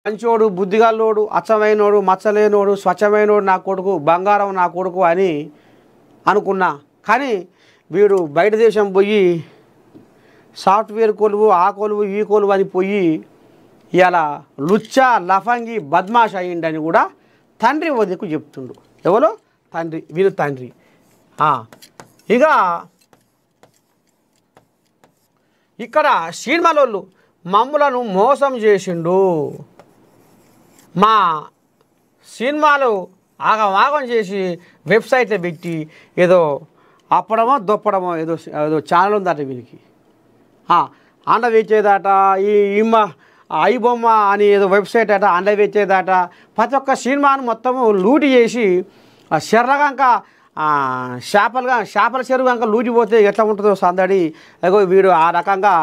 మంచోడు బుద్ధిగల్లోడు అచ్చమైనోడు మచ్చలేనోడు స్వచ్ఛమైనోడు నా కొడుకు బంగారం నా కొడుకు అని అనుకున్నా. కానీ వీడు బయట దేశం పోయి సాఫ్ట్వేర్ కొలువు ఆ కొలువు ఈ కొలువు అని పోయి ఇలా లుచ్చా లఫంగి బద్మాష్ అయ్యిండని కూడా తండ్రి వదికు చెప్తుండు. ఎవరో తండ్రి, వీరు తండ్రి. ఇక ఇక్కడ సినిమాలోళ్ళు మమ్ములను మోసం చేసిండు, మా సినిమాలు ఆగం చేసి వెబ్సైట్లో పెట్టి ఏదో అప్పడమో దొప్పడమో ఏదో ఏదో ఛానల్ ఉందట వీనికి. అండ వేచేదట, ఈ ఇమ్మ ఐబొమ్మ అని ఏదో వెబ్సైట్ అట, అండ వేచేదట. ప్రతి ఒక్క సినిమాను మొత్తము లూటి చేసి శర్రగంక చేపల చెరువు కనుక లూటిపోతే ఎట్లా ఉంటుందో సందడి. అగో వీడు ఆ రకంగా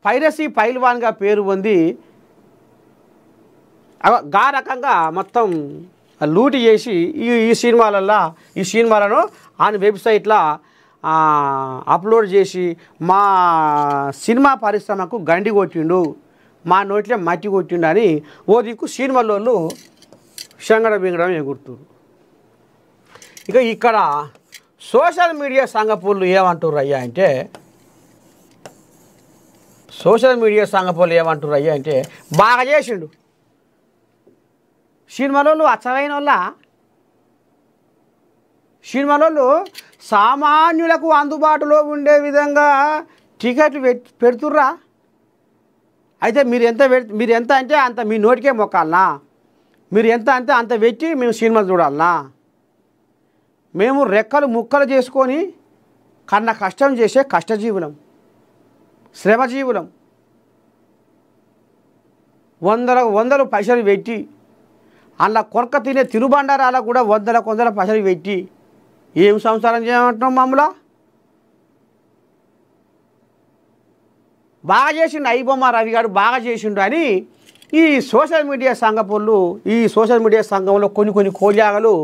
పైరసీ పైల్వాన్గా పేరు పొంది గా రకంగా మొత్తం లూటి చేసి ఈ సినిమాలను ఆయన వెబ్సైట్లో అప్లోడ్ చేసి మా సినిమా పరిశ్రమకు గండి కొట్టిండు, మా నోట్లో మట్టి కొట్టిండు అని ఓ దిక్కు సినిమాలోళ్ళు శంగడ బింగడం ఎగురుతురు. ఇక ఇక్కడ సోషల్ మీడియా సంఘపోళ్ళు ఏమంటారు అయ్యా అంటే, బాగా చేసిండు సినిమాలోళ్ళు. అచ్చమైన వాళ్ళ సినిమాలోళ్ళు సామాన్యులకు అందుబాటులో ఉండే విధంగా టికెట్లు పెడుతుర్రా. అయితే మీరు ఎంత అంటే అంత మీ నోటికే మొక్కాలనా, మీరు ఎంత అంటే అంత పెట్టి మేము సినిమాలు చూడాలనా? మేము రెక్కలు ముక్కలు చేసుకొని కన్న కష్టం చేసే కష్టజీవులం, శ్రమజీవులం. వందలు పైసలు పెట్టి అలా కొరక తినే తినుబండారాల కూడా వందల పైసలు పెట్టి ఏం సంసారం చేయమంటున్నాం? మామూలా బాగా చేసిండు ఐబొమ్మ రవి గారు, బాగా చేసిండు అని ఈ సోషల్ మీడియా సంఘపోళ్ళు, ఈ సోషల్ మీడియా సంఘంలో కొన్ని కోల్యాగలు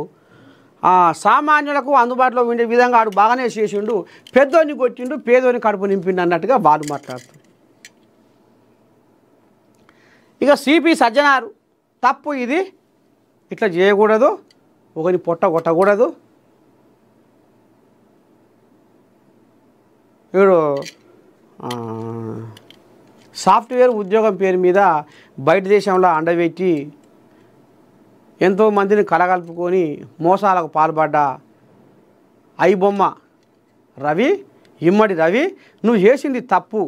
సామాన్యులకు అందుబాటులో ఉండే విధంగా ఆడు బాగానే చేసిండు, పెద్దోని కొట్టిండు, పేదోని కడుపు నింపిండు అన్నట్టుగా వాళ్ళు మాట్లాడుతారు. ఇక సిపి సజ్జనారు తప్పు ఇది, ఇట్లా చేయకూడదు, ఒకని పొట్ట కొట్టకూడదు. ఇప్పుడు సాఫ్ట్వేర్ ఉద్యోగం పేరు మీద బయట దేశంలో అండబెట్టి ఎంతోమందిని కలగలుపుకొని మోసాలకు పాల్పడ్డ ఐబొమ్మ రవి, ఇమ్మడి రవి, నువ్వు చేసింది తప్పు.